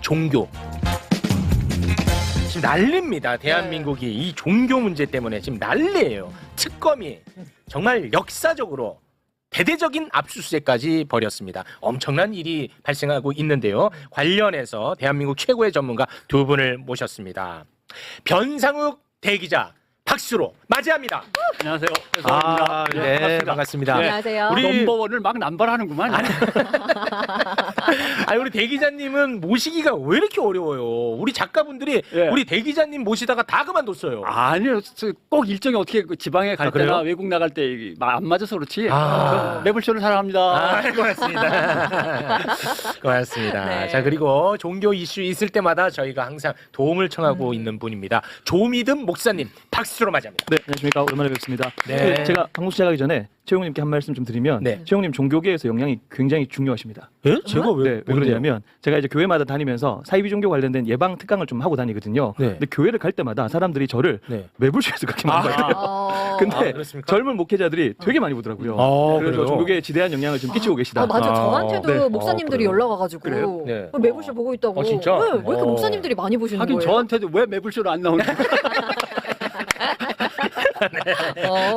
종교. 지금 난립니다. 대한민국이 이 종교 문제 때문에 지금 난리예요. 특검이 정말 역사적으로 대대적인 압수수색까지 벌였습니다. 엄청난 일이 발생하고 있는데요. 관련해서 대한민국 최고의 전문가 두 분을 모셨습니다. 변상욱 대기자 박수로 맞이합니다. 안녕하세요. 아, 네, 반갑습니다. 안녕하세요. 우리 넘버원을 막 남발하는구만. 아니 우리 대기자님은 모시기가 왜 이렇게 어려워요? 우리 작가분들이 예. 우리 대기자님 모시다가 다 그만뒀어요. 아니요, 꼭 일정이 어떻게 지방에 갈 그래요? 때나 외국 나갈 때 안 맞아서 그렇지. 아. 저 매불쇼를 사랑합니다. 아, 고맙습니다. 고맙습니다. 네. 자, 그리고 종교 이슈 있을 때마다 저희가 항상 도움을 청하고 있는 분입니다. 조미듬 목사님, 박수로 맞이합니다. 네, 안녕하십니까. 오랜만에 뵙습니다. 네. 제가 방송 시작하기 전에 최용님께 한 말씀 좀 드리면 네. 최용님 종교계에서 영향이 굉장히 중요하십니다. 예? 제가 네, 왜 그러냐면 제가 이제 교회마다 다니면서 사이비 종교 관련된 예방 특강을 좀 하고 다니거든요. 네. 근데 교회를 갈 때마다 사람들이 저를 네. 매불쇼에서 그렇게 많이 봐요. 근데 아, 그렇습니까? 젊은 목회자들이 되게 많이 보더라고요. 아, 그래서 그래요? 종교계에 지대한 영향을 좀 끼치고 계시다. 맞아. 저한테도 네. 목사님들이 그래요? 연락 와가지고 그래요? 네. 매불쇼 보고 있다고. 진짜? 네, 왜 이렇게 어. 목사님들이 많이 보시는 하긴 거예요? 저한테도 왜 매불쇼를 안 나오는지.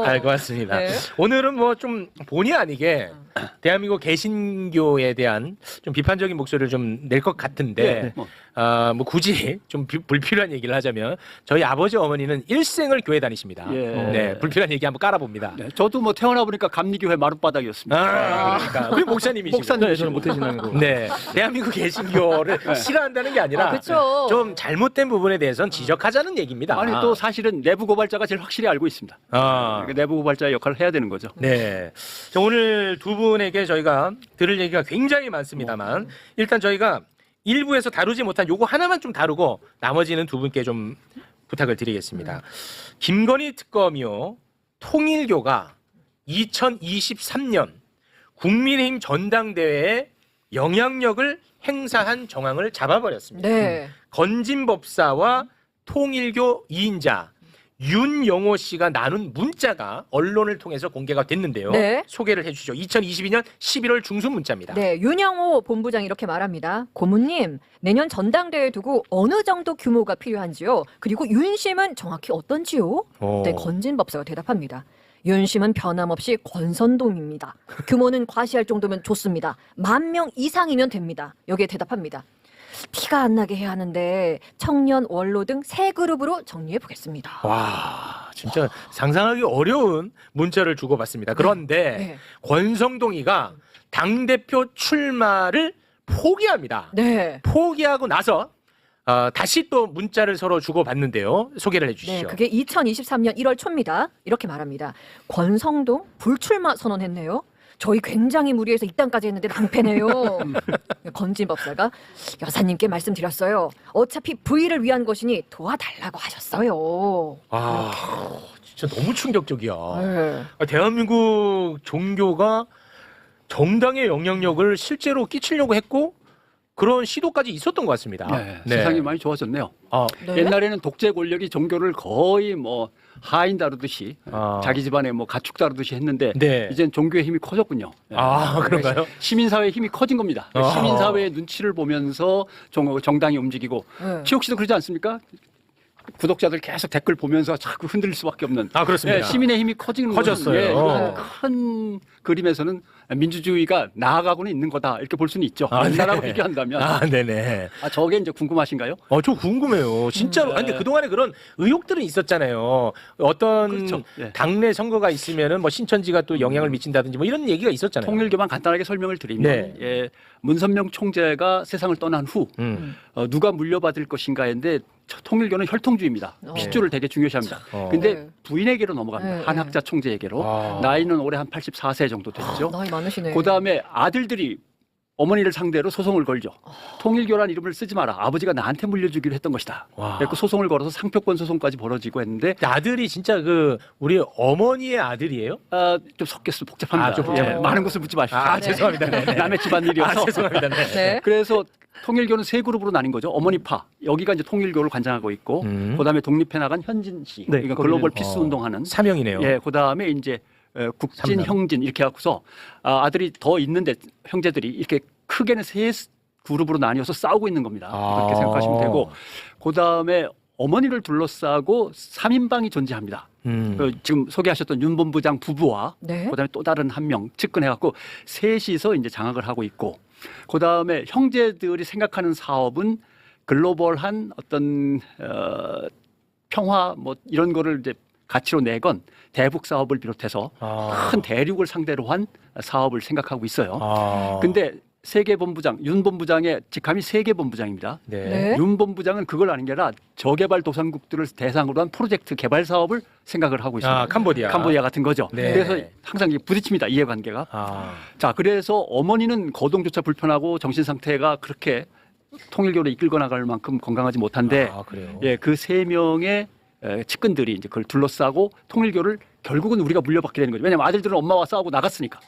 아, 고맙습니다. 네. 오늘은 뭐 좀 본의 아니게 대한민국 개신교에 대한 좀 비판적인 목소리를 좀 낼 것 같은데 네. 뭐 굳이 좀 불필요한 얘기를 하자면 저희 아버지 어머니는 일생을 교회 다니십니다. 예. 네, 불필요한 얘기 한번 깔아봅니다. 네, 저도 뭐 태어나 보니까 감리교회 마룻바닥이었습니다. 그러니까 우리 목사님이십니다. 네, 저는 모태신앙으로. 네, 대한민국 개신교를 싫어한다는 게 아니라 그쵸. 좀 잘못된 부분에 대해서는 지적하자는 얘기입니다. 아니 또 사실은 내부 고발자가 제일 확실히 알고 있습니다. 아. 그러니까 내부 고발자의 역할을 해야 되는 거죠. 네. 자, 오늘 두 분에게 저희가 들을 얘기가 굉장히 많습니다만 일단 저희가 일부에서 다루지 못한 요거 하나만 좀 다루고 나머지는 두 분께 좀 부탁을 드리겠습니다. 김건희 특검이요. 통일교가 2023년 국민의힘 전당대회에 영향력을 행사한 정황을 잡아버렸습니다. 네. 건진법사와 통일교 2인자 윤영호 씨가 나눈 문자가 언론을 통해서 공개가 됐는데요. 네. 소개를 해주시죠. 2022년 11월 중순 문자입니다. 네, 윤영호 본부장이 이렇게 말합니다. 고모님, 내년 전당대회 두고 어느 정도 규모가 필요한지요? 그리고 윤심은 정확히 어떤지요? 네, 건진법사가 대답합니다. 윤심은 변함없이 권선동입니다. 규모는 과시할 정도면 좋습니다. 10,000명 이상이면 됩니다. 여기에 대답합니다. 티가 안 나게 해야 하는데 청년, 원로 등 세 그룹으로 정리해 보겠습니다. 와, 진짜 상상하기 어려운 문자를 주고받습니다. 그런데 네. 권성동이가 당대표 출마를 포기합니다. 네. 포기하고 나서 다시 또 문자를 서로 주고받는데요. 소개를 해주시죠. 네, 그게 2023년 1월 초입니다. 이렇게 말합니다. 권성동 불출마 선언했네요. 저희 굉장히 무리해서 입당까지 했는데 낭패네요. 건진법사가 여사님께 말씀드렸어요. 어차피 부의를 위한 것이니 도와달라고 하셨어요. 아, 진짜 너무 충격적이야. 네. 대한민국 종교가 정당의 영향력을 실제로 끼치려고 했고 그런 시도까지 있었던 것 같습니다. 네, 세상이 많이 좋아졌네요. 네. 옛날에는 독재 권력이 종교를 거의 뭐 하인 다루듯이 아. 자기 집안에 뭐 가축 다루듯이 했는데 네. 이젠 종교의 힘이 커졌군요. 아, 그런가요? 시민사회의 힘이 커진 겁니다. 아. 시민사회의 눈치를 보면서 정당이 움직이고 네. 최욱 씨도 그러지 않습니까? 구독자들 계속 댓글 보면서 자꾸 흔들릴 수밖에 없는 아, 그렇습니다. 시민의 힘이 커지는 커졌어요. 것은, 어. 큰 그림에서는 민주주의가 나아가고는 있는 거다 이렇게 볼 수는 있죠. 아, 옛날하고 네. 비교한다면 아, 네네. 저게 이제 궁금하신가요? 저 궁금해요. 진짜로. 아니, 근데 그동안에 그런 의혹들은 있었잖아요. 어떤 그렇죠. 예. 당내 선거가 있으면은 뭐 신천지가 또 영향을 미친다든지 뭐 이런 얘기가 있었잖아요. 통일교만 간단하게 설명을 드리면 네. 예, 문선명 총재가 세상을 떠난 후 누가 물려받을 것인가인데 통일교는 혈통주의입니다. 핏줄을 되게 중요시합니다. 근데 네. 부인에게로 넘어갑니다. 네, 한학자 총재에게로. 아. 나이는 올해 한 84세 정도 됐죠. 나이 많으시네. 그다음에 아들들이 어머니를 상대로 소송을 걸죠. 통일교란 이름을 쓰지 마라. 아버지가 나한테 물려주기로 했던 것이다. 와. 그래서 소송을 걸어서 상표권 소송까지 벌어지고 했는데 근데 아들이 진짜 우리 어머니의 아들이에요? 좀 섞였어 복잡합니다. 아, 좀 복잡해요. 많은 것을 묻지 마십시오. 아, 죄송합니다. 네. 남의 집안일이어서. 죄송합니다. 네. 네. 그래서 통일교는 세 그룹으로 나뉜 거죠. 어머니파 여기가 이제 통일교를 관장하고 있고, 그다음에 독립해 나간 현진 씨, 네, 그러니까 글로벌 거기는- 피스 운동하는. 사명이네요. 예, 그다음에 이제 국진, 삼남. 형진 이렇게 갖고서 아들이 더 있는데 형제들이 이렇게 크게는 그룹으로 나뉘어서 싸우고 있는 겁니다. 그렇게 아. 생각하시면 되고 그다음에 어머니를 둘러싸고 3인방이 존재합니다. 지금 소개하셨던 윤 본부장 부부와 네. 그다음에 또 다른 한 명 측근해갖고 셋이서 이제 장악을 하고 있고 그다음에 형제들이 생각하는 사업은 글로벌한 어떤 평화 뭐 이런 거를 이제 가치로 내건 대북 사업을 비롯해서 큰 대륙을 상대로 한 사업을 생각하고 있어요. 근데 세계 본부장 윤 본부장의 직함이 세계 본부장입니다. 네. 윤 본부장은 그걸 아는 게 아니라 저개발 도상국들을 대상으로 한 프로젝트 개발 사업을 생각을 하고 있습니다. 캄보디아. 캄보디아 같은 거죠. 네. 그래서 항상 이게 부딪힙니다. 이해관계가. 자, 그래서 어머니는 거동조차 불편하고 정신 상태가 그렇게 통일교를 이끌고 나갈 만큼 건강하지 못한데 그래요. 예, 그 세 명의 측근들이 이제 그걸 둘러싸고 통일교를 결국은 우리가 물려받게 되는 거죠. 왜냐하면 아들들은 엄마와 싸우고 나갔으니까.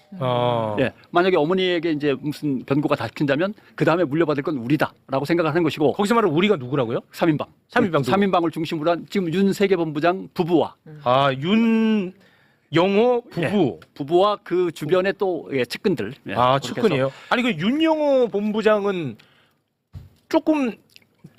예, 만약에 어머니에게 이제 무슨 변고가 닥친다면 그 다음에 물려받을 건 우리다라고 생각하는 것이고. 거기서 말하는 우리가 누구라고요? 3인방. 3인방 누구? 3인방을 중심으로 한 지금 윤 세계본부장 부부와 윤영호 부부. 부부와 그 주변의 또 측근들. 예, 그렇게 해서 측근이에요. 아니 그 윤영호 본부장은 조금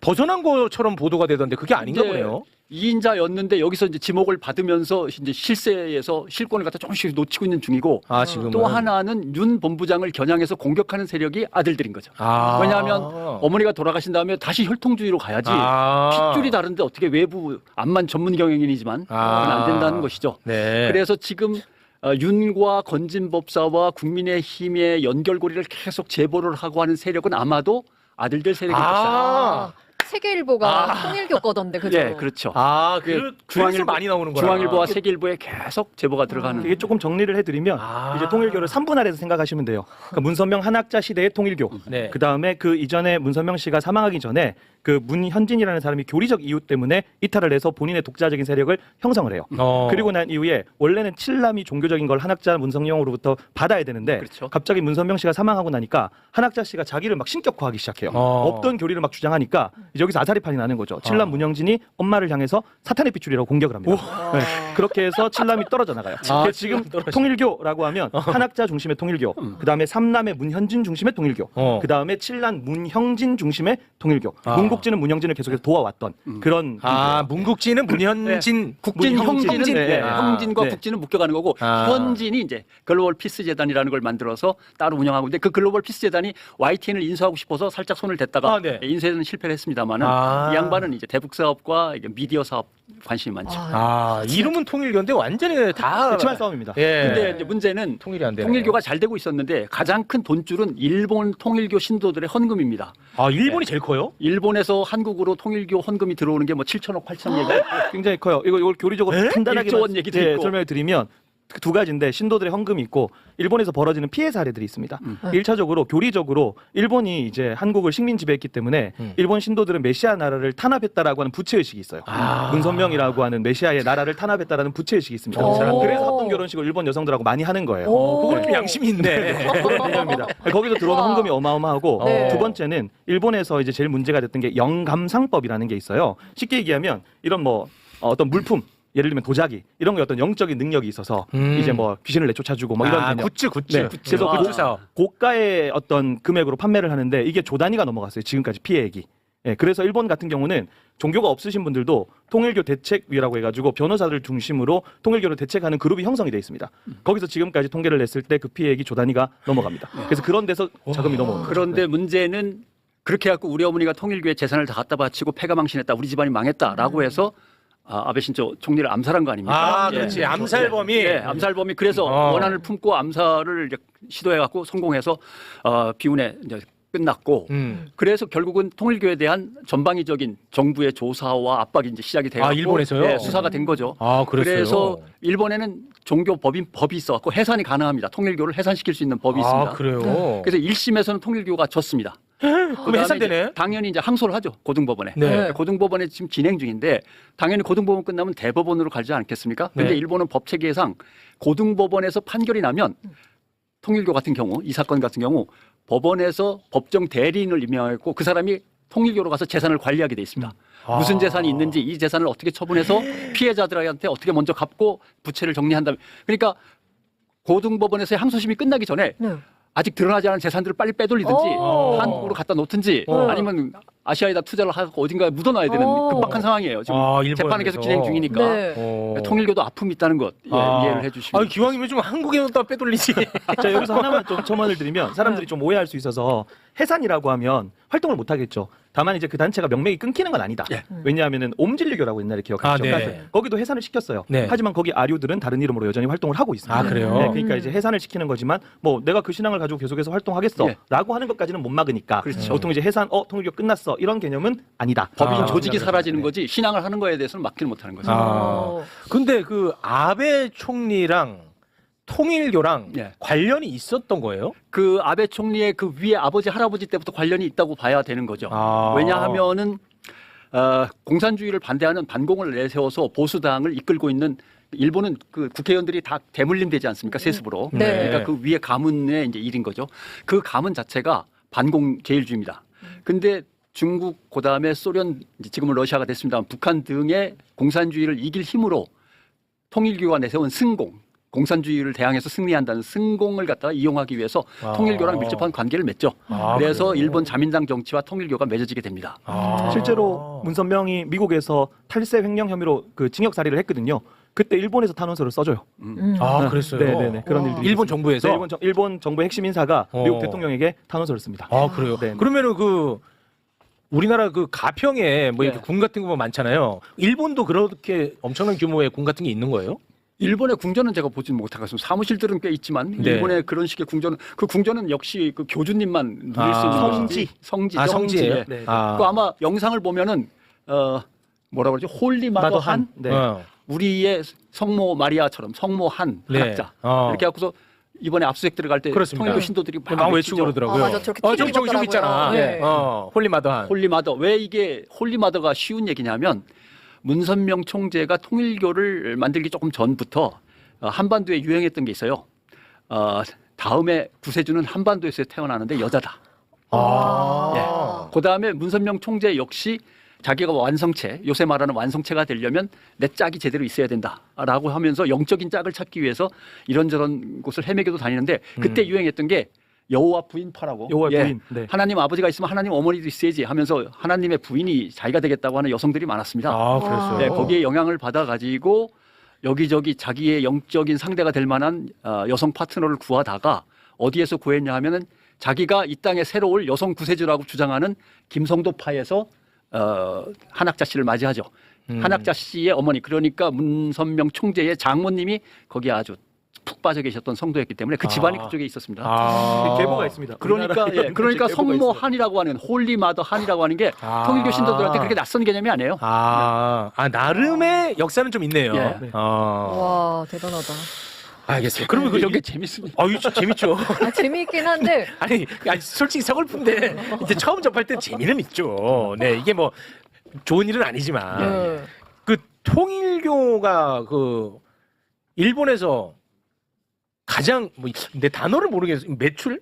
벗어난 것처럼 보도가 되던데 그게 아닌가 이제 보네요. 2인자였는데 여기서 이제 지목을 받으면서 이제 실세에서 실권을 갖다 조금씩 놓치고 있는 중이고 지금은. 또 하나는 윤 본부장을 겨냥해서 공격하는 세력이 아들들인 거죠. 아. 왜냐하면 어머니가 돌아가신 다음에 다시 혈통주의로 가야지 핏줄이 다른데 어떻게 외부 암만 전문 경영인이지만 그건 안 된다는 것이죠. 네. 그래서 지금 윤과 건진법사와 국민의힘의 연결고리를 계속 제보를 하고 하는 세력은 아마도 아들들 세력일 것이다. 세계일보가 통일교 거던데 그죠? 예, 그렇죠. 그래서 많이 나오는 거야. 중앙일보와 세계일보에 계속 제보가 들어가는. 이게 조금 정리를 해드리면 이제 통일교를 3분할해서 생각하시면 돼요. 그러니까 문선명 한학자 시대의 통일교. 네. 그 다음에 그 이전에 문선명 씨가 사망하기 전에 그 문현진이라는 사람이 교리적 이유 때문에 이탈을 해서 본인의 독자적인 세력을 형성을 해요. 그리고 난 이후에 원래는 칠남이 종교적인 걸 한학자 문성영으로부터 받아야 되는데 그렇죠. 갑자기 문선명 씨가 사망하고 나니까 한학자 씨가 자기를 막 신격화하기 시작해요. 없던 교리를 막 주장하니까 이제 여기서 아사리판이 나는 거죠. 칠남 문영진이 엄마를 향해서 사탄의 핏줄이라고 공격을 합니다. 네. 그렇게 해서 칠남이 떨어져 나가요. 그래서 지금 통일교라고 하면 한학자 중심의 통일교, 그 다음에 삼남의 문현진 중심의 통일교, 그 다음에 칠남 문형진 중심의 통일교. 문국진은 문형진을 계속해서 도와왔던 그런. 문국진은 문현진, 국진 형진은 네. 형진과 네. 국진은 묶여가는 거고 현진이 이제 글로벌 피스 재단이라는 걸 만들어서 따로 운영하고 있는데 그 글로벌 피스 재단이 YTN을 인수하고 싶어서 살짝 손을 댔다가 네. 인수에는 실패를 했습니다만은 이 양반은 이제 대북 사업과 미디어 사업 관심이 많죠. 이름은 통일교인데 완전히 다 치만 싸움입니다. 예. 근데 이제 문제는 통일이 안 되네요. 통일교가 잘 되고 있었는데 가장 큰 돈줄은 일본 통일교 신도들의 헌금입니다. 일본이 제일 커요? 일본에서 한국으로 통일교 헌금이 들어오는 게 뭐 7천억, 8천억 얘기. 굉장히 커요. 이걸 교리적으로 간단하게 1조 원 얘기도 있고. 설명을 드리면 두 가지인데 신도들의 헌금이 있고 일본에서 벌어지는 피해 사례들이 있습니다. 1차적으로 교리적으로 일본이 이제 한국을 식민 지배했기 때문에 일본 신도들은 메시아 나라를 탄압했다라고 하는 부채 의식이 있어요. 문선명이라고 하는 메시아의 나라를 탄압했다라는 부채 의식이 있습니다. 그래서 합동 결혼식을 일본 여성들하고 많이 하는 거예요. 그건 좀 양심이 있네. 개념입니다. 거기서 들어오는 헌금이 어마어마하고 네. 두 번째는 일본에서 이제 제일 문제가 됐던 게 영감상법이라는 게 있어요. 쉽게 얘기하면 이런 뭐 어떤 물품 예를 들면 도자기 이런 게 어떤 영적인 능력이 있어서 이제 뭐 귀신을 내쫓아주고 뭐 이런 개념. 굿즈. 네. 그래서 굿즈 사업. 고가의 어떤 금액으로 판매를 하는데 이게 조 단위가 넘어갔어요. 지금까지 피해액이. 예, 그래서 일본 같은 경우는 종교가 없으신 분들도 통일교 대책위라고 해가지고 변호사들 중심으로 통일교를 대책하는 그룹이 형성이 돼 있습니다. 거기서 지금까지 통계를 냈을 때 그 피해액이 조 단위가 넘어갑니다. 그래서 그런 데서 자금이 넘어오는 거죠. 그런데 문제는 그렇게 해갖고 우리 어머니가 통일교에 재산을 다 갖다 바치고 패가망신했다. 우리 집안이 망했다라고 해서 아베 신조 총리를 암살한 거 아닙니까? 그렇지. 암살범이. 예, 암살범이 그래서 원한을 품고 암살을 이제 시도해갖고 성공해서 비운에 이제 끝났고 그래서 결국은 통일교에 대한 전방위적인 정부의 조사와 압박이 이제 시작이 되고 일본에서요? 예, 수사가 된 거죠. 그랬어요? 그래서 일본에는 종교 법이 있어갖고 해산이 가능합니다. 통일교를 해산시킬 수 있는 법이 있습니다. 그래요? 그래서 1심에서는 통일교가 졌습니다. 그럼 해산되네? 당연히 이제 항소를 하죠. 고등법원에. 네. 고등법원에 지금 진행 중인데 당연히 고등법원 끝나면 대법원으로 가지 않겠습니까? 근데 네. 일본은 법 체계상 고등법원에서 판결이 나면 통일교 같은 경우 이 사건 같은 경우 법원에서 법정 대리인을 임명했고 그 사람이 통일교로 가서 재산을 관리하게 돼 있습니다. 무슨 재산이 있는지 이 재산을 어떻게 처분해서 피해자들한테 어떻게 먼저 갚고 부채를 정리한다면 그러니까 고등법원에서의 항소심이 끝나기 전에 네. 아직 드러나지 않은 재산들을 빨리 빼돌리든지 오. 한국으로 갖다 놓든지 아니면 아시아에다 투자를 하고 어딘가에 묻어놔야 되는 오. 급박한 상황이에요. 지금 일본에서. 재판은 계속 진행 중이니까 네. 통일교도 아픔이 있다는 것 이해를 해주시면. 기왕이면 좀 한국에다 빼돌리지. 자, 여기서 하나만 좀 첨언을 드리면 사람들이 좀 오해할 수 있어서 해산이라고 하면 활동을 못 하겠죠. 다만 이제 그 단체가 명맥이 끊기는 건 아니다. 예. 왜냐하면은 옴진리교라고 옛날에 기억하시죠? 네. 거기도 해산을 시켰어요. 네. 하지만 거기 아류들은 다른 이름으로 여전히 활동을 하고 있습니다. 아, 그래요? 네, 그러니까 이제 해산을 시키는 거지만 뭐 내가 그 신앙을 가지고 계속해서 활동하겠어라고 하는 것까지는 못 막으니까 그렇죠. 보통 이제 해산 통일교 끝났어 이런 개념은 아니다. 법인 아, 조직이 생각을 사라지는 합니다. 거지 신앙을 하는 거에 대해서는 막지는 못하는 거죠. 근데 그 아베 총리랑 통일교랑 예. 관련이 있었던 거예요? 그 아베 총리의 그 위에 아버지 할아버지 때부터 관련이 있다고 봐야 되는 거죠. 왜냐하면은 공산주의를 반대하는 반공을 내세워서 보수당을 이끌고 있는 일본은 그 국회의원들이 다 대물림되지 않습니까 세습으로. 네. 그러니까 그 위에 가문의 이제 일인 거죠. 그 가문 자체가 반공 제일주의입니다. 근데 중국 그다음에 소련 이제 지금은 러시아가 됐습니다만 북한 등의 공산주의를 이길 힘으로 통일교가 내세운 승공. 공산주의를 대항해서 승리한다는 승공을 갖다가 이용하기 위해서 통일교랑 밀접한 관계를 맺죠. 그래서 그래요? 일본 자민당 정치와 통일교가 맺어지게 됩니다. 실제로 문선명이 미국에서 탈세 횡령 혐의로 그 징역 살이를 했거든요. 그때 일본에서 탄원서를 써줘요. 그랬어요? 네네네 그런 일들이 일본 있었습니다. 정부에서? 네, 일본 정부의 핵심 인사가 미국 대통령에게 탄원서를 씁니다. 그래요? 네. 그러면은 그 우리나라 그 가평에 뭐 이렇게 네. 군 같은 거 많잖아요. 일본도 그렇게 엄청난 규모의 군 같은 게 있는 거예요? 일본의 궁전은 제가 보진 못하겠습니다. 사무실들은 꽤 있지만 네. 일본의 그런 식의 궁전은 그 궁전은 역시 그 교주님만 누릴 수 있는 성지. 성지죠. 성지예요? 성지에. 네. 그 아마 영상을 보면은 뭐라 그러지 홀리마더 한 네. 우리의 성모 마리아처럼 성모 한 네. 한학자 이렇게 갖고서 이번에 압수수색 들어갈 때 그렇습니다. 통일교 신도들이 막 외치고 그러더라고요. 맞아, 저렇게 저기 TV 저기 있잖아. 봤더라고요. 네. 홀리마더한. 홀리마더. 왜 이게 홀리마더가 쉬운 얘기냐면 문선명 총재가 통일교를 만들기 조금 전부터 한반도에 유행했던 게 있어요. 다음에 구세주는 한반도에서 태어나는데 여자다. 그 다음에 문선명 총재 역시 자기가 완성체, 요새 말하는 완성체가 되려면 내 짝이 제대로 있어야 된다라고 하면서 영적인 짝을 찾기 위해서 이런저런 곳을 헤매게도 다니는데 그때 유행했던 게 여호와 부인파라고. 여호와의 부인. 네. 하나님 아버지가 있으면 하나님 어머니도 있어야지 하면서 하나님의 부인이 자기가 되겠다고 하는 여성들이 많았습니다. 그랬어요. 네, 거기에 영향을 받아가지고 여기저기 자기의 영적인 상대가 될 만한 여성 파트너를 구하다가 어디에서 구했냐 하면은 자기가 이 땅에 새로 올 여성 구세주라고 주장하는 김성도파에서 한학자 씨를 맞이하죠. 한학자 씨의 어머니 그러니까 문선명 총재의 장모님이 거기에 아주 푹 빠져 계셨던 성도였기 때문에 그 집안이 그쪽에 있었습니다. 계보가 있습니다. 그러니까 우리나라에 그러니까 계보가 성모 있어요. 한이라고 하는 홀리마더 한이라고 하는 게 통일교 신도들한테 그렇게 낯선 개념이 아니에요. 나름의 역사는 좀 있네요. 예. 와, 대단하다. 알겠어요. 그러면 그 이게 여기 재밌습니다. 이거 재밌죠. 재미있긴 한데 아니 솔직히 서글픈데 이제 처음 접할 때 재미는 있죠. 네, 이게 뭐 좋은 일은 아니지만 그 통일교가 그 일본에서 가장 내 단어를 모르겠어. 매출?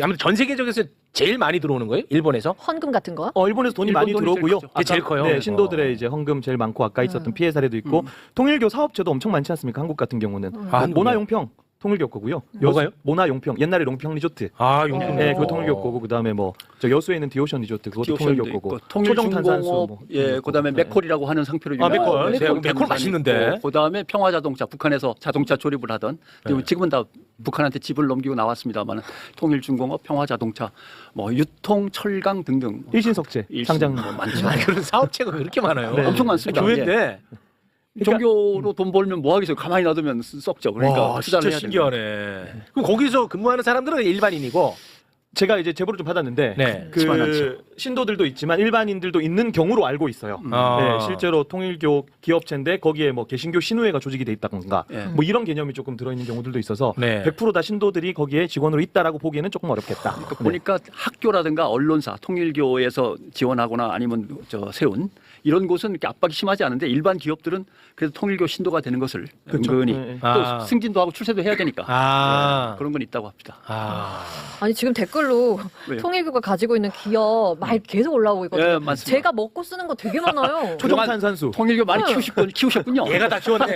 아무튼 전 세계적에서 제일 많이 들어오는 거예요? 일본에서? 헌금 같은 거? 일본에서 돈이 일본 많이 돈이 들어오고요. 제일 크죠. 그게 제일 커요? 네, 신도들의 이제 헌금 제일 많고 아까 있었던 피해 사례도 있고 통일교 사업체도 엄청 많지 않습니까? 한국 같은 경우는 모나용평 통일교 거고요. 뭐가요? 모나용평 옛날에 용평 리조트. 용품. 네, 그거 통일교 거고 그다음에 뭐 저 여수에 있는 디오션 리조트 그것도 통일교 거고. 통일중공업, 뭐 그다음에 맥콜이라고 하는 상표로 유명한 맥콜. 맥콜 맥콜 맛있는데. 그다음에 평화자동차 북한에서 자동차 조립을 하던 지금은 다 북한한테 집을 넘기고 나왔습니다만 통일중공업, 평화자동차, 뭐 유통, 철강 등등 일신석재 상장 뭐 많죠. 그런 사업체가 그렇게 많아요. 네. 엄청 많습니다. 교회인데. 종교로 돈 벌면 뭐 하겠어요? 가만히 놔두면 썩죠. 그러니까 와, 투자를 진짜 해야 됩니다. 신기하네. 그럼 거기서 근무하는 사람들은 일반인이고. 제가 이제 제보를 좀 받았는데 네. 그 신도들도 있지만 일반인들도 있는 경우로 알고 있어요. 네, 실제로 통일교 기업체인데 거기에 뭐 개신교 신우회가 조직이 돼 있다던가 뭐 이런 개념이 조금 들어있는 경우들도 있어서 네. 100%다 신도들이 거기에 직원으로 있다라고 보기에는 조금 어렵겠다. 그러니까 보니까 학교라든가 언론사, 통일교에서 지원하거나 아니면 세운 이런 곳은 이렇게 압박이 심하지 않은데 일반 기업들은 그래도 통일교 신도가 되는 것을 그렇죠. 은근히 네. 또 승진도 하고 출세도 해야 되니까 그런 건 있다고 합니다. 아니 지금 댓글로 왜요? 통일교가 가지고 있는 기업 말 계속 올라오고 있거든요. 예, 맞습니다. 제가 먹고 쓰는 거 되게 많아요. 초정탄산수. 통일교 많이 키우셨군요. 얘가 다 키웠네.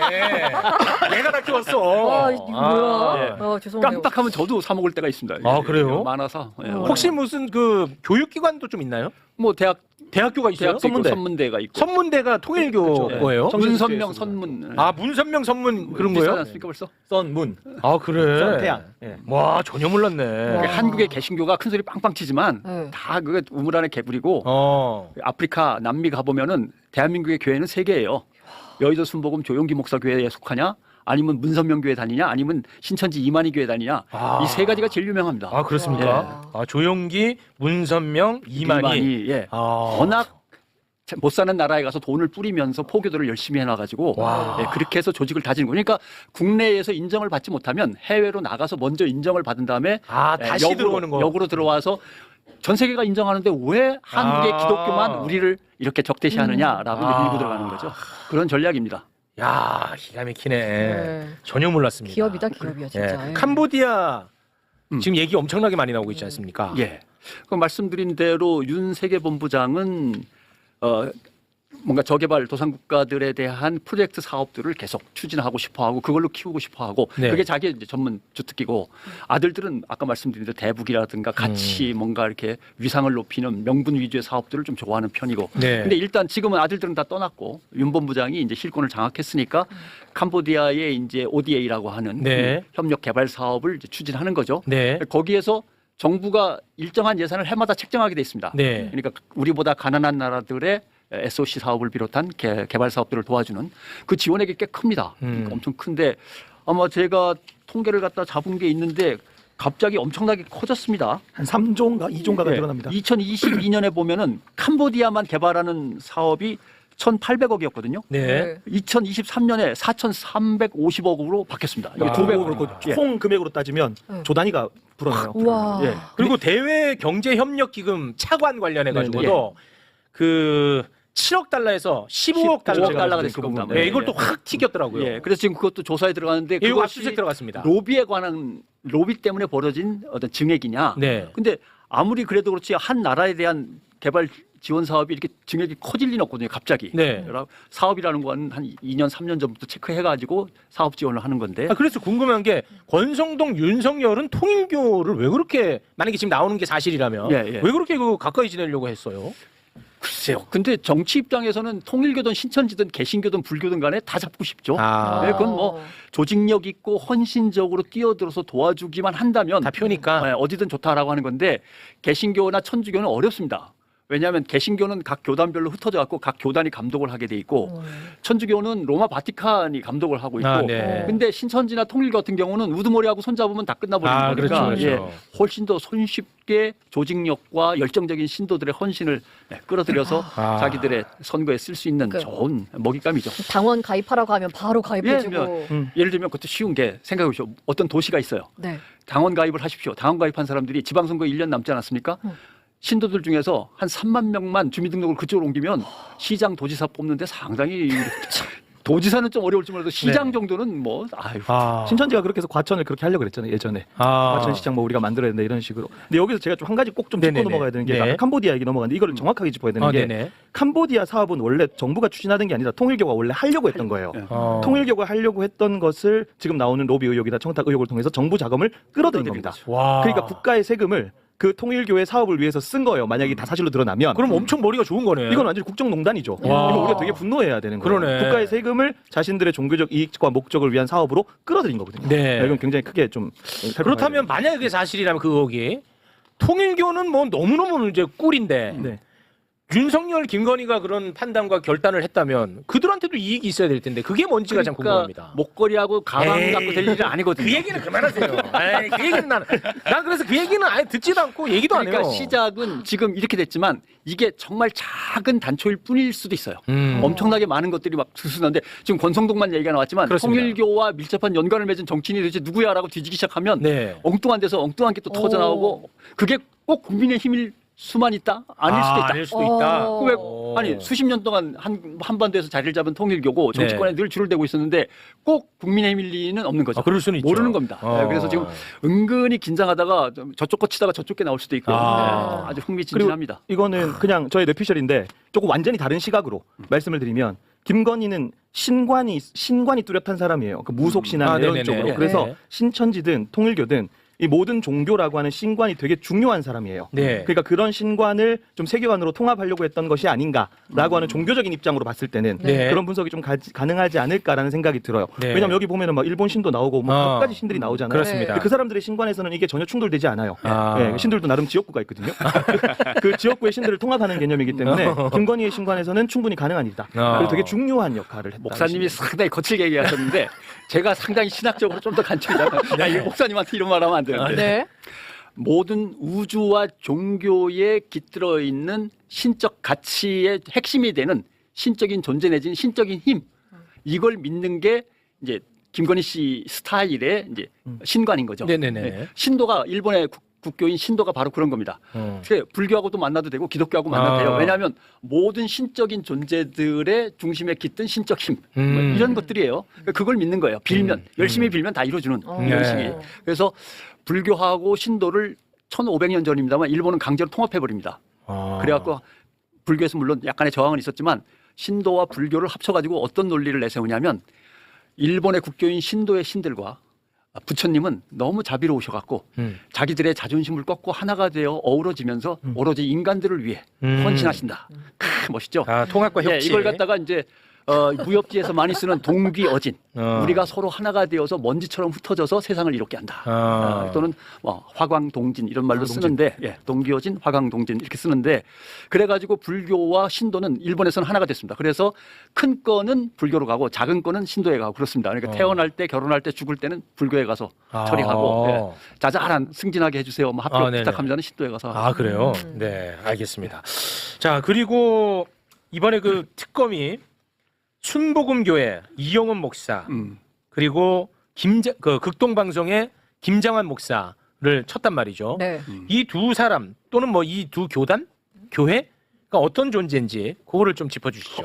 얘가 다 키웠어. 아, 이거 뭐야? 예. 죄송해요. 깜빡하면 저도 사 먹을 때가 있습니다. 아, 그래요? 많아서. 예. 혹시 무슨 그 교육기관도 좀 있나요? 뭐 대학교가 있어요? 대학도 선문대가 있고. 선문대가 통일교 그렇죠. 거예요? 문선명 선문. 아, 문선명 선문 그런 비싸지 거예요? 않습니까 벌써? 썬문. 아, 그래. 썬태양. 예. 와, 전혀 몰랐네. 와. 한국의 개신교가 큰 소리 빵빵 치지만 네. 다 그게 우물 안에 개구리고 아프리카 남미 가보면은 대한민국의 교회는 세 개예요. 여의도 순복음 조용기 목사 교회에 속하냐, 아니면 문선명 교회 다니냐, 아니면 신천지 이만희 교회 다니냐. 아. 이 세 가지가 제일 유명합니다. 아, 그렇습니까? 아, 조용기, 문선명, 이만희. 예. 아. 워낙 못 사는 나라에 가서 돈을 뿌리면서 포교들을 열심히 해놔가지고 와. 예, 그렇게 해서 조직을 다지는 거예요. 그러니까 국내에서 인정을 받지 못하면 해외로 나가서 먼저 인정을 받은 다음에 아, 다시 들어오는 거. 역으로 들어와서 전 세계가 인정하는데 왜 한국의 아. 기독교만 우리를 이렇게 적대시하느냐라고 아. 밀고 들어가는 거죠. 그런 전략입니다. 야, 기가 막히네. 네. 전혀 몰랐습니다. 기업이다 기업이야 진짜. 예. 예. 캄보디아 지금 얘기 엄청나게 많이 나오고 있지 않습니까? 예. 그 말씀드린 대로 윤세계 본부장은 뭔가 저개발 도상국가들에 대한 프로젝트 사업들을 계속 추진하고 싶어하고 그걸로 키우고 싶어하고 네. 그게 자기 이제 전문 주특기고 아들들은 아까 말씀드린 대로 대북이라든가 같이 뭔가 이렇게 위상을 높이는 명분 위주의 사업들을 좀 좋아하는 편이고 네. 근데 일단 지금은 아들들은 다 떠났고 윤 본부장이 이제 실권을 장악했으니까 캄보디아의 이제 ODA라고 하는 네. 그 협력 개발 사업을 이제 추진하는 거죠. 네. 거기에서 정부가 일정한 예산을 해마다 책정하게 돼 있습니다. 네. 그러니까 우리보다 가난한 나라들의 SOC 사업을 비롯한 개발 사업들을 도와주는 그 지원액이 꽤 큽니다. 그러니까 엄청 큰데 아마 제가 통계를 갖다 잡은 게 있는데 갑자기 엄청나게 커졌습니다. 한 3조인가 2조인가가 늘어납니다. 2022년에 보면은 캄보디아만 개발하는 사업이 1,800억이었거든요. 네. 2023년에 4,350억으로 바뀌었습니다. 이게 아. 200억으로 그렇고 총 금액으로 따지면 네. 조 단위가 불어나요. 우와. 예. 그리고 대외 경제 협력 기금 차관 관련해 가지고도 네, 그 7억 달러에서 15억 15억 달러가 달러가 됐을 됐을 겁니다. 네, 네, 이걸 네. 또 확 튀겼더라고요. 예, 그래서 지금 그것도 조사에 들어가는데 이거 그것이 압수수색 들어갔습니다. 로비에 관한 로비 때문에 벌어진 어떤 증액이냐. 네. 근데 아무리 그래도 그렇지 한 나라에 대한 개발 지원 사업이 이렇게 증액이 커질 리는 없거든요. 갑자기. 네. 사업이라는 건 한 2년 3년 전부터 체크해가지고 사업 지원을 하는 건데. 아, 그래서 궁금한 게 권성동, 윤석열은 통일교를 왜 그렇게 만약에 지금 나오는 게 사실이라면 예, 예. 왜 그렇게 그 가까이 지내려고 했어요? 글쎄요. 근데 정치 입장에서는 통일교든 신천지든 개신교든 불교든 간에 다 잡고 싶죠. 아. 네, 그건 뭐 조직력 있고 헌신적으로 뛰어들어서 도와주기만 한다면 다 표니까. 네, 어디든 좋다라고 하는 건데 개신교나 천주교는 어렵습니다. 왜냐하면 개신교는 각 교단별로 흩어져 갖고 각 교단이 감독을 하게 돼 있고 천주교는 로마 바티칸이 감독을 하고 있고 아, 네. 근데 신천지나 통일교 같은 경우는 우두머리하고 손잡으면 다 끝나버리는 아, 거니까 그렇죠, 그렇죠. 훨씬 더 손쉽게 조직력과 열정적인 신도들의 헌신을 끌어들여서 아. 자기들의 선거에 쓸 수 있는 그- 좋은 먹잇감이죠. 당원 가입하라고 하면 바로 가입해주고. 예를 들면 그것도 쉬운 게 생각해 보시오. 어떤 도시가 있어요. 네. 당원 가입을 하십시오. 당원 가입한 사람들이 지방선거 1년 남지 않았습니까? 신도들 중에서 한 3만 명만 주민등록을 그쪽으로 옮기면 시장 도지사 뽑는데 상당히 도지사는 좀 어려울지 몰라도 시장 네. 정도는 뭐 아유. 아. 신천지가 그렇게 해서 과천을 그렇게 하려고 그랬잖아요. 예전에. 아. 과천시장 뭐 우리가 만들어야 된다 이런 식으로. 근데 여기서 제가 좀 한 가지 꼭 좀 짚고 네네네. 넘어가야 되는 게 네. 아까 캄보디아 얘기 넘어갔는데 이거를 정확하게 짚어야 되는 게 네네. 캄보디아 사업은 원래 정부가 추진하던 게 아니라 통일교가 원래 하려고 했던 거예요. 네. 어. 통일교가 하려고 했던 것을 지금 나오는 로비 의혹이나 청탁 의혹을 통해서 정부 자금을 끌어들인 겁니다. 와. 그러니까 국가의 세금을 그 통일교의 사업을 위해서 쓴 거예요. 만약에 다 사실로 드러나면. 그럼 엄청 머리가 좋은 거네. 이건 완전히 국정농단이죠. 와. 이거 우리가 되게 분노해야 되는 거예요. 그러네. 국가의 세금을 자신들의 종교적 이익과 목적을 위한 사업으로 끌어들인 거거든요. 네. 이건 굉장히 크게 좀 살펴봐야 그렇다면 만약에 그게 사실이라면 그 의혹이 통일교는 뭐 너무너무 이제 꿀인데 네. 윤석열, 김건희가 그런 판단과 결단을 했다면 그들한테도 이익이 있어야 될 텐데 그게 뭔지가 참 궁금합니다. 목걸이하고 가방 에이, 갖고 될 일은 아니거든요. 그 얘기는 그만하세요. 에이, 그 얘기는 난 그래서 그 얘기는 아예 듣지도 않고 얘기도 안 해요. 그러니까 시작은 지금 이렇게 됐지만 이게 정말 작은 단초일 뿐일 수도 있어요. 엄청나게 많은 것들이 막 수순한데 지금 권성동만 얘기가 나왔지만 그렇습니다. 통일교와 밀접한 연관을 맺은 정치인이 도대체 누구야라고 뒤지기 시작하면 네. 엉뚱한 데서 엉뚱한 게 또 터져 나오고 그게 꼭 국민의 힘일 수만 있다? 아닐 수도 있다. 아닐 수도 있다. 어. 왜 오. 아니 수십 년 동안 한반도에서 자리를 잡은 통일교고 정치권에 늘 줄을 대고 있었는데 꼭 국민의힘일 리는 없는 거죠. 아, 그럴 수는 있죠. 모르는 겁니다. 네, 그래서 지금 은근히 긴장하다가 저쪽 거 치다가 저쪽 게 나올 수도 있고요. 아. 네, 아주 흥미진진합니다. 이거는 그냥 저의 뇌피셜인데 조금 완전히 다른 시각으로 말씀을 드리면 김건희는 신관이 뚜렷한 사람이에요. 그 무속 신앙 이런 네네네. 쪽으로. 그래서 네. 신천지든 통일교든 이 모든 종교라고 하는 신관이 되게 중요한 사람이에요. 네. 그러니까 그런 신관을 좀 세계관으로 통합하려고 했던 것이 아닌가라고 하는 종교적인 입장으로 봤을 때는 네. 그런 분석이 좀 가능하지 않을까라는 생각이 들어요. 네. 왜냐하면 여기 보면은 막 일본 신도 나오고 뭐 어. 몇 가지 신들이 나오잖아요. 그렇습니다. 근데 그 사람들의 신관에서는 이게 전혀 충돌되지 않아요. 아. 예, 신들도 나름 지역구가 있거든요. 그 지역구의 신들을 통합하는 개념이기 때문에 김건희의 신관에서는 충분히 가능한 일이다. 그래서 되게 중요한 역할을 했다. 목사님이 상당히 거칠게 얘기하셨는데 제가 상당히 신학적으로 좀 더 간증이잖아요. 야, 이 목사님한테 이런 말하면 안 되는데. 네. 모든 우주와 종교에 깃들어 있는 신적 가치의 핵심이 되는 신적인 존재 내지는 신적인 힘 이걸 믿는 게 이제 김건희 씨 스타일의 이제 신관인 거죠. 네네네. 네. 신도가 일본의 국교인 신도가 바로 그런 겁니다. 그래서 불교하고도 만나도 되고 기독교하고 만나도 돼요. 왜냐하면 모든 신적인 존재들의 중심에 깃든 신적 힘 뭐 이런 것들이에요. 그걸 믿는 거예요. 빌면 열심히 빌면 다 이루어주는 이런 식이. 네. 그래서 불교하고 신도를 1500년 전입니다만 일본은 강제로 통합해버립니다. 아. 그래갖고 불교에서 물론 약간의 저항은 있었지만 신도와 불교를 합쳐가지고 어떤 논리를 내세우냐면 일본의 국교인 신도의 신들과 부처님은 너무 자비로우셔갖고 자기들의 자존심을 꺾고 하나가 되어 어우러지면서 오로지 인간들을 위해 헌신하신다. 멋있죠? 아, 통합과 예, 협치. 이걸 갖다가 이제 무협지에서 많이 쓰는 동귀어진 우리가 서로 하나가 되어서 먼지처럼 흩어져서 세상을 이롭게 한다. 또는 화광동진 이런 말로 쓰는데 예, 동귀어진 화광동진 이렇게 쓰는데 그래가지고 불교와 신도는 일본에서는 하나가 됐습니다. 그래서 큰 거는 불교로 가고 작은 거는 신도에 가고 그렇습니다. 그러니까 태어날 때 결혼할 때 죽을 때는 불교에 가서 처리하고 예, 자잘한 승진하게 해주세요. 뭐 합격 네네. 부탁하면 신도에 가서 아, 그래요? 네, 알겠습니다. 자, 그리고 이번에 그 특검이 순복음교회 이영훈 목사 그리고 그 극동방송의 김장환 목사를 쳤단 말이죠. 네. 이 두 사람 또는 뭐 이 두 교단 교회가 어떤 존재인지 그거를 좀 짚어주시죠.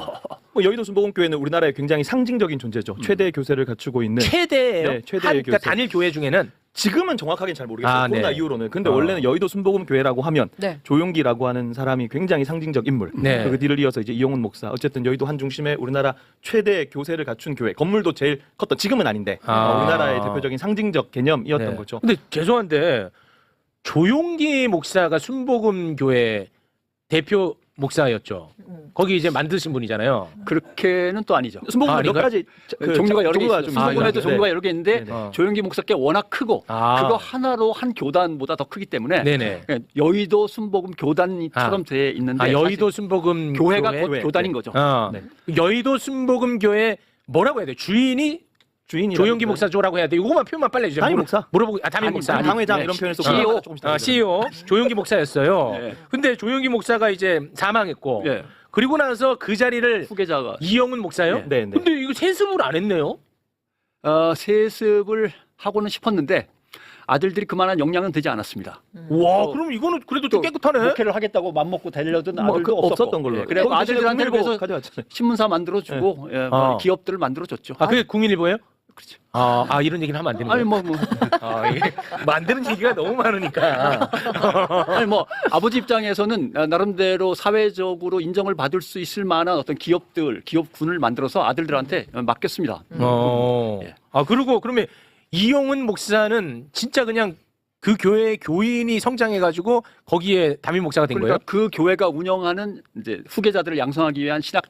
뭐 여의도 순복음교회는 우리나라의 굉장히 상징적인 존재죠. 최대 교세를 갖추고 있는 최대예요. 네, 최대의 그러니까 교세. 단일 교회 중에는 지금은 정확하게는 잘 모르겠어요. 아, 코로나 네. 이후로는. 근데 원래는 여의도 순복음교회라고 하면 네. 조용기라고 하는 사람이 굉장히 상징적 인물. 네. 그 뒤를 이어서 이제 이용훈 목사. 어쨌든 여의도 한 중심에 우리나라 최대 교세를 갖춘 교회. 건물도 제일 컸던 지금은 아닌데 우리나라의 대표적인 상징적 개념이었던 네. 거죠. 근데 죄송한데 조용기 목사가 순복음교회 대표 목사였죠. 거기 이제 만드신 분이잖아요. 그렇게는 또 아니죠. 순복음 몇 아닌가요? 가지 종류가 여러 개 있어요. 좀 순복음에도 있는데. 종류가 여러 개 있는데 네네. 어. 조용기 목사께 워낙 크고 아. 그거 하나로 한 교단보다 더 크기 때문에 네네. 여의도 순복음 교단처럼 돼 있는데 아, 여의도 순복음 교회가 교회? 곧 교단인 거죠. 네. 여의도 순복음교회 뭐라고 해야 돼? 주인이 주인이 조용기 목사조라고 해야 돼. 이거만 표현만 빨리 해주세요. 담임 목사. 물어보고 담임 목사. 아니, 당회장 네. 이런 표현을 쓰고 CEO. 조금씩 다르죠. CEO 조용기 목사였어요. 네. 근데 조용기 목사가 이제 사망했고 예. 그리고 나서 그 자리를 후계자가 이영훈 목사요? 네, 네. 근데 이거 세습을 안 했네요. 세습을 하고는 싶었는데 아들들이 그만한 역량은 되지 않았습니다. 와, 그럼 이거는 그래도 좀 깨끗하네. 목회를 하겠다고 맘먹고 달려든 뭐 아들도 없었던 걸로. 그래 아들들한테 그래서 가져왔잖아요. 신문사 만들어주고 기업들을 만들어줬죠. 아, 그게 국민일보예요? 그렇죠. 아, 이런 얘기는 하면 안 되는 아니 거예요? 뭐 이게 만드는 얘기가 너무 많으니까. 아니 뭐 아버지 입장에서는 나름대로 사회적으로 인정을 받을 수 있을 만한 어떤 기업군을 만들어서 아들들한테 맡겼습니다. 예. 아, 그리고 그러면 이용훈 목사는 진짜 그냥 그 교회의 교인이 성장해가지고 거기에 담임 목사가 된 그러니까 거예요? 그 교회가 운영하는 이제 후계자들을 양성하기 위한 신학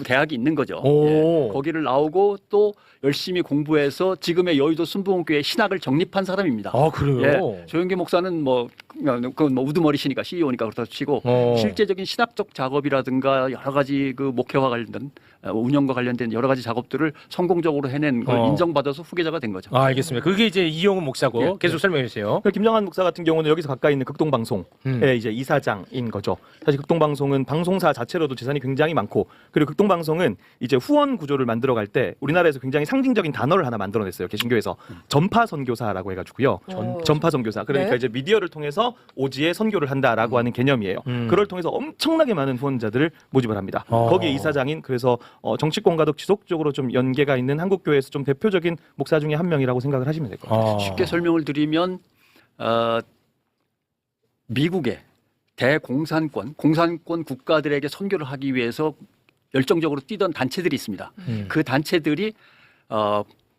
대학이 있는 거죠. 오. 예. 거기를 나오고 또 열심히 공부해서 지금의 여의도 순복음교회 신학을 정립한 사람입니다. 아, 그래요? 예. 조영기 목사는 그건 뭐 우두머리시니까 CEO니까 그렇다 치고 실제적인 신학적 작업이라든가 여러 가지 그 목회와 관련된 운영과 관련된 여러 가지 작업들을 성공적으로 해낸 걸 인정받아서 후계자가 된 거죠. 아, 알겠습니다. 그게 이제 이용훈 목사고 예. 계속 설명해 주세요. 김정한 목사 같은 경우는 여기서 가까이 있는 극동방송의 이제 이사장인 거죠. 사실 극동방송은 방송사 자체로도 재산이 굉장히 많고 그리고 극동방송은 이제 후원 구조를 만들어갈 때 우리나라에서 굉장히 상징적인 단어를 하나 만들어냈어요. 개신교에서 전파 선교사라고 해가지고요. 전파 선교사. 그러니까 네. 이제 미디어를 통해서 오지에 선교를 한다라고 하는 개념이에요. 그걸 통해서 엄청나게 많은 후원자들을 모집을 합니다. 거기에 이사장인 그래서 정치권과도 지속적으로 좀 연계가 있는 한국교회에서 좀 대표적인 목사 중에 한 명이라고 생각을 하시면 될 것 같아요. 쉽게 설명을 드리면 미국의 대공산권, 공산권 국가들에게 선교를 하기 위해서 열정적으로 뛰던 단체들이 있습니다. 그 단체들이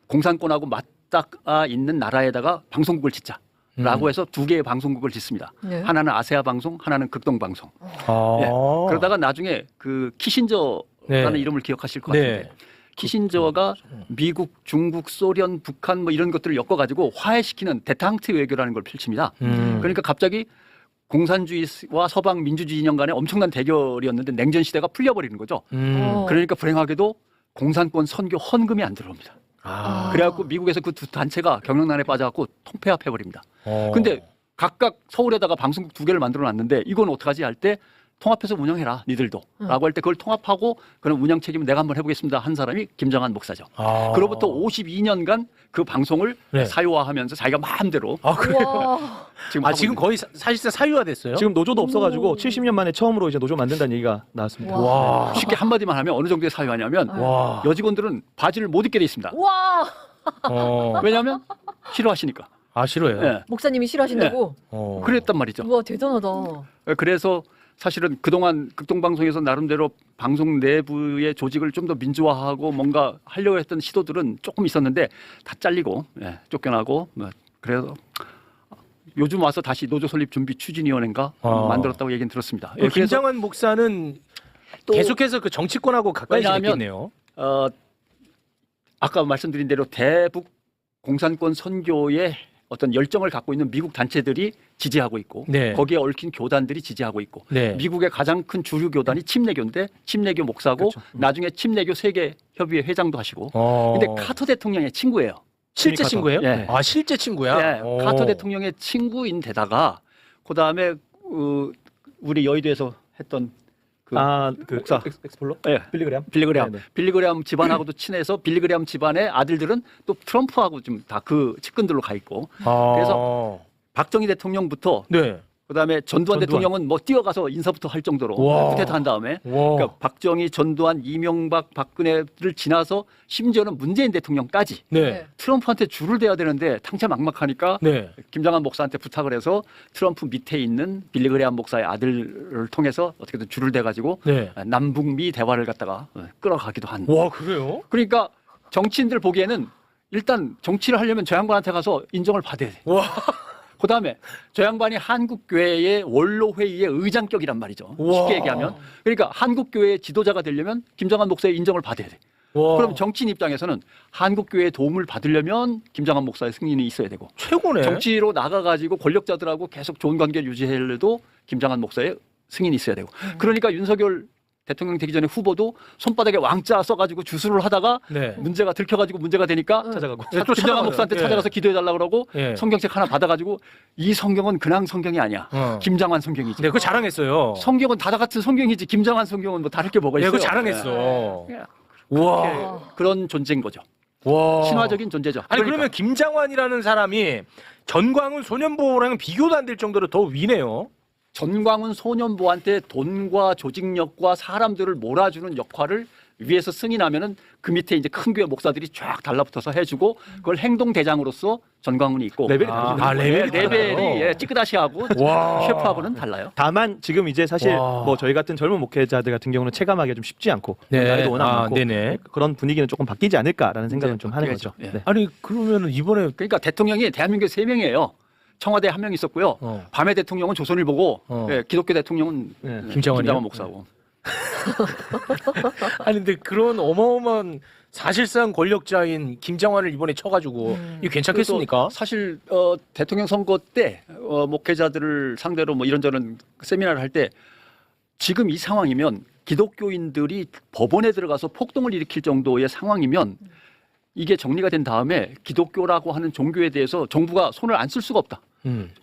공산권하고 맞닿아 있는 나라에다가 방송국을 짓자라고 해서 두 개의 방송국을 짓습니다. 네. 하나는 아세아 방송, 하나는 극동 방송. 예. 그러다가 나중에 그 키신저라는 네. 이름을 기억하실 것 같은데 네. 키신저가 미국, 중국, 소련, 북한 뭐 이런 것들을 엮어가지고 화해시키는 데탕트 외교라는 걸 펼칩니다. 그러니까 갑자기 공산주의와 서방 민주주의 진영 간에 엄청난 대결이었는데 냉전 시대가 풀려버리는 거죠. 그러니까 불행하게도 공산권 선교 헌금이 안 들어옵니다. 그래갖고 미국에서 그 두 단체가 경영난에 빠져갖고 통폐합해버립니다. 근데 각각 서울에다가 방송국 두 개를 만들어놨는데 이건 어떡하지 할 때 통합해서 운영해라 니들도 라고 할 때 그걸 통합하고 그런 운영 책임을 내가 한번 해보겠습니다 한 사람이 김정한 목사죠. 그로부터 52년간 그 방송을 네. 사유화하면서 자기가 마음대로 와. 지금 하고 지금 있는 거의 사실상 사유화됐어요. 지금 노조도 없어가지고 70년 만에 처음으로 이제 노조 만든다는 얘기가 나왔습니다. 와. 쉽게 한마디만 하면 어느 정도의 사유화냐면 와. 여직원들은 바지를 못 입게 돼 있습니다. 와. 왜냐하면 싫어하시니까. 싫어요. 예. 목사님이 싫어하신다고? 그랬단 말이죠. 우와, 대단하다. 그래서 사실은 그동안 극동방송에서 나름대로 방송 내부의 조직을 좀 더 민주화하고 뭔가 하려고 했던 시도들은 조금 있었는데 다 잘리고 쫓겨나고 그래서 요즘 와서 다시 노조 설립 준비 추진위원회인가 만들었다고 얘기는 들었습니다. 그래서 김장환 목사는 또 계속해서 그 정치권하고 가까이 왜냐하면 지냈겠네요. 아까 말씀드린 대로 대북 공산권 선교의 어떤 열정을 갖고 있는 미국 단체들이 지지하고 있고 네. 거기에 얽힌 교단들이 지지하고 있고 네. 미국의 가장 큰 주류 교단이 침례교인데 침례교 목사고 그렇죠. 나중에 침례교 세계 협의회 회장도 하시고 근데 카터 대통령의 친구예요. 실제 카터. 친구예요? 네. 실제 친구야. 네, 카터 대통령의 친구인 데다가 그다음에 우리 여의도에서 했던 목사 엑스플로? 예. 빌리그램? 빌리그레함. 네네. 빌리그레함 집안하고도 친해서 빌리그레함 집안의 아들들은 또 트럼프하고 좀 다 그 측근들로 가 있고 그래서 박정희 대통령부터 네. 그다음에 전두환 전두환. 대통령은 뭐 뛰어가서 인사부터 할 정도로 와. 쿠데타 한 다음에 와. 그러니까 박정희, 전두환, 이명박, 박근혜를 지나서 심지어는 문재인 대통령까지 네. 트럼프한테 줄을 대야 되는데 탕자막막하니까 네. 김장한 목사한테 부탁을 해서 트럼프 밑에 있는 빌리그레함 목사의 아들을 통해서 어떻게든 줄을 대가지고 네. 남북미 대화를 갖다가 끌어가기도 한. 와, 그래요? 그러니까 정치인들 보기에는 일단 정치를 하려면 저 양반한테 가서 인정을 받아야 돼. 와. 그다음에 저 양반이 한국교회의 원로회의의 의장격이란 말이죠. 우와. 쉽게 얘기하면. 그러니까 한국교회의 지도자가 되려면 김정한 목사의 인정을 받아야 돼. 와. 그럼 정치인 입장에서는 한국교회의 도움을 받으려면 김정한 목사의 승인이 있어야 되고 최고네. 정치로 나가가지고 권력자들하고 계속 좋은 관계를 유지하려도 김정한 목사의 승인이 있어야 되고 그러니까 윤석열 대통령 되기 전에 후보도 손바닥에 왕자 써가지고 주술을 하다가 네. 문제가 들켜가지고 문제가 되니까 찾아가고. 네, 또 김정한 찾아가요. 목사한테 예. 찾아가서 기도해달라고 그러고 예. 성경책 하나 받아가지고 이 성경은 그냥 성경이 아니야. 김장한 성경이지. 네, 그거 자랑했어요. 성경은 다 같은 성경이지 김장한 성경은 뭐 다를 게 뭐가 네, 있어요. 그거 자랑했어. 예. 와. 그런 존재인 거죠. 와. 신화적인 존재죠. 아니 그러니까. 그러면 김장환이라는 사람이 전광훈 소년보호랑 비교도 안 될 정도로 더 위네요. 전광훈 소년보한테 돈과 조직력과 사람들을 몰아주는 역할을 위에서 승인하면은 그 밑에 이제 큰 교회 목사들이 쫙 달라붙어서 해주고 그걸 행동 대장으로서 전광훈이 있고 레벨이 아, 다르죠. 레벨이 레벨이 달라요? 찌끄다시하고 와. 셰프하고는 달라요. 다만 지금 이제 사실 와. 뭐 저희 같은 젊은 목회자들 같은 경우는 체감하기가 좀 쉽지 않고 네. 나이도 워낙 아, 많고 네네. 그런 분위기는 조금 바뀌지 않을까라는 생각은 이제 좀 하는 바뀌겠죠. 거죠. 예. 네. 아니 그러면 이번에 그러니까 대통령이 대한민국에 3명이에요. 청와대에 1명 있었고요. 밤의 대통령은 조선일보고 기독교 대통령은 네. 김장환이요? 목사고. 아니 근데 그런 어마어마한 사실상 권력자인 김장환을 이번에 쳐가지고 이거 괜찮겠습니까? 그래서 사실 대통령 선거 때 목회자들을 상대로 뭐 이런저런 세미나를 할 때 지금 이 상황이면 기독교인들이 법원에 들어가서 폭동을 일으킬 정도의 상황이면 이게 정리가 된 다음에 기독교라고 하는 종교에 대해서 정부가 손을 안 쓸 수가 없다.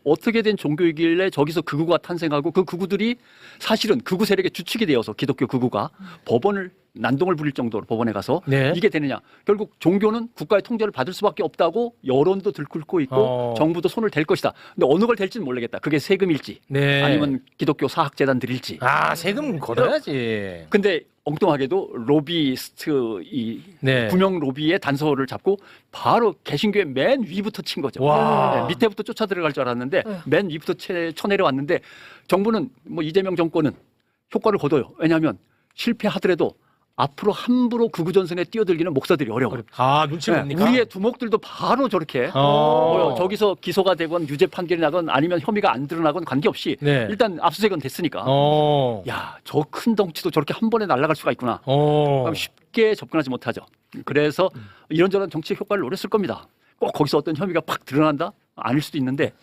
어떻게 된 종교이길래 저기서 극우가 탄생하고 그 극우들이 사실은 극우 세력의 주축이 되어서 기독교 극우가 법원을 난동을 부릴 정도로 법원에 가서 네. 이게 되느냐. 결국 종교는 국가의 통제를 받을 수밖에 없다고 여론도 들끓고 있고 정부도 손을 댈 것이다. 근데 어느 걸 댈지는 모르겠다. 그게 세금일지 네. 아니면 기독교 사학재단들일지. 아, 세금 걷어야지. 근데 엉뚱하게도 로비스트 이 네. 구명 로비의 단서를 잡고 바로 개신교의 맨 위부터 친 거죠. 와. 네, 밑에부터 쫓아 들어갈 줄 알았는데 네. 맨 위부터 쳐내려왔는데 정부는 뭐 이재명 정권은 효과를 거둬요. 왜냐하면 실패하더라도 앞으로 함부로 극우전선에 뛰어들기는 목사들이 어려워요. 아, 눈치 네, 봅니까? 우리의 두목들도 바로 저렇게 저기서 기소가 되건 유죄 판결이 나건 아니면 혐의가 안 드러나건 관계없이 네. 일단 압수수색은 됐으니까 야, 저 큰 덩치도 저렇게 한 번에 날아갈 수가 있구나. 그럼 쉽게 접근하지 못하죠. 그래서 이런저런 정치적 효과를 노렸을 겁니다. 꼭 거기서 어떤 혐의가 팍 드러난다? 아닐 수도 있는데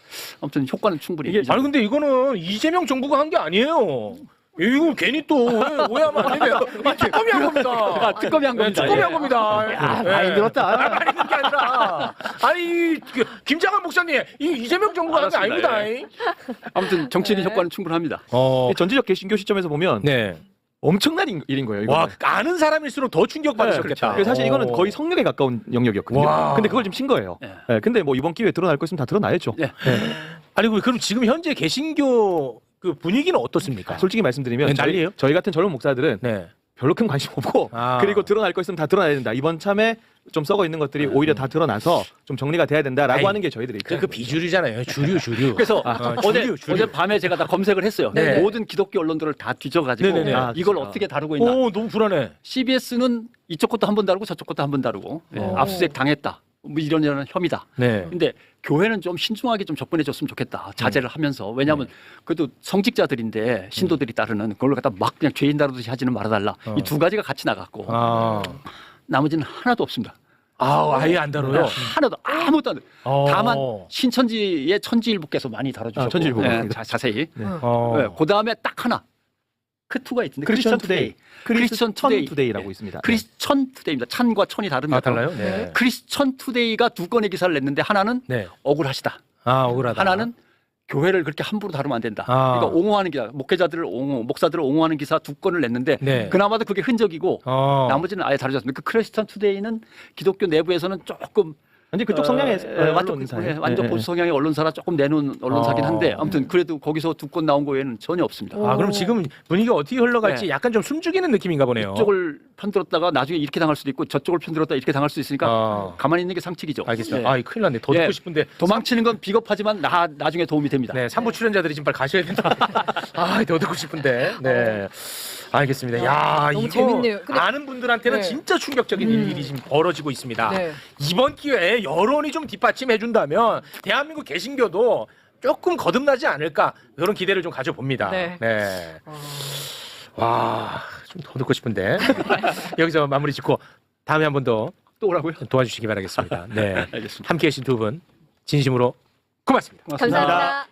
아무튼 효과는 충분히 아니 근데 이거는 이재명 정부가 한 게 아니에요. 이거 괜히 또 오해하면 안 돼요. 특검이 한 겁니다. 특검이 한 겁니다. 특검이 예. 한 겁니다. 야, 많이 들었다. 많이 들은 게 아니라 아니 김장한 목사님 이 이재명 정부가 한 게 알았습니다. 아닙니다. 아무튼 정치적인 효과는 충분합니다. 전지적 개신교 시점에서 보면 네. 엄청난 일인 거예요. 이거는. 와 아는 사람일수록 더 충격받으셨겠다. 그래서 사실 이거는 거의 성역에 가까운 영역이었거든요. 와. 근데 그걸 지금 친 거예요. 네. 네, 근데 뭐 이번 기회에 드러날 거 있으면 다 드러나야죠. 네. 아니 그럼 지금 현재 개신교 그 분위기는 어떻습니까? 솔직히 말씀드리면 네, 난리예요? 저희 같은 젊은 목사들은 네. 별로 큰 관심 없고 아. 그리고 드러날 거 있으면 다 드러나야 된다. 이번 참에 좀 썩어 있는 것들이 오히려 다 드러나서 좀 정리가 돼야 된다라고 아이, 하는 게 저희들의 그 입장이에요. 비주류잖아요. 주류. 그래서 주류. 어제 밤에 제가 다 검색을 했어요. 네. 모든 기독교 언론들을 다 뒤져가지고 네네네. 이걸 진짜. 어떻게 다루고 있나. 오 너무 불안해. CBS는 이쪽 것도 한 번 다루고 저쪽 것도 한 번 다루고 압수수색 당했다. 뭐 이런 혐의다. 네. 근데 교회는 좀 신중하게 좀 접근해줬으면 좋겠다. 자제를 하면서. 왜냐하면 그래도 성직자들인데 신도들이 따르는 그걸로 갖다 막 그냥 죄인 다루듯이 하지는 말아달라. 이 두 가지가 같이 나갔고 아. 나머지는 하나도 없습니다. 아예 안 다뤄요. 하나도 아무것도 안 돼. 다만 어. 신천지의 천지일보께서 많이 다뤄주셨고 천지일보. 자세히. 네. 그 다음에 딱 하나 크투가 있던데 크리스천 투데이. 크리스천 투데이. 투데이라고 네. 있습니다. 크리스천 투데이입니다. 찬과 천이 다릅니다. 아 달라요? 네. 크리스천 투데이가 두 건의 기사를 냈는데 하나는 네. 억울하시다. 아 억울하다. 하나는 교회를 그렇게 함부로 다루면 안 된다. 아. 그러니까 옹호하는 기사, 목회자들을 목사들을 옹호하는 기사 두 건을 냈는데 네. 그나마도 그게 흔적이고 나머지는 아예 다르지 않습니다. 그 크리스천 투데이는 기독교 내부에서는 조금 완전 그쪽 성향의 완전 완전 보수 성향의 언론사라 조금 내놓은 언론사긴 한데 아무튼 그래도 거기서 두 건 나온 거 외에는 전혀 없습니다. 아 그럼 지금 분위기가 어떻게 흘러갈지 네. 약간 좀 숨죽이는 느낌인가 보네요. 이쪽을 편들었다가 나중에 이렇게 당할 수도 있고 저쪽을 편들었다 이렇게 당할 수 있으니까 아. 가만히 있는 게 상책이죠. 알겠습니다. 네. 아 큰일 났네. 더 네. 듣고 싶은데. 도망치는 건 비겁하지만 나중에 도움이 됩니다. 네, 3부 출연자들이 지금 빨리 가셔야 된다. 아, 더 듣고 싶은데. 네. 알겠습니다. 야, 너무 이거 재밌네요. 근데- 아는 분들한테는 네. 진짜 충격적인 일이 지금 벌어지고 있습니다. 네. 이번 기회에 여론이 좀 뒷받침해 준다면 대한민국 개신교도 조금 거듭나지 않을까 그런 기대를 좀 가져봅니다. 네. 와, 좀 더 듣고 싶은데. 여기서 마무리 짓고 다음에 한 번 더 또 오라고요? 도와주시기 바라겠습니다. 네. 알겠습니다. 함께 해주신 두 분 진심으로 고맙습니다. 고맙습니다. 감사합니다.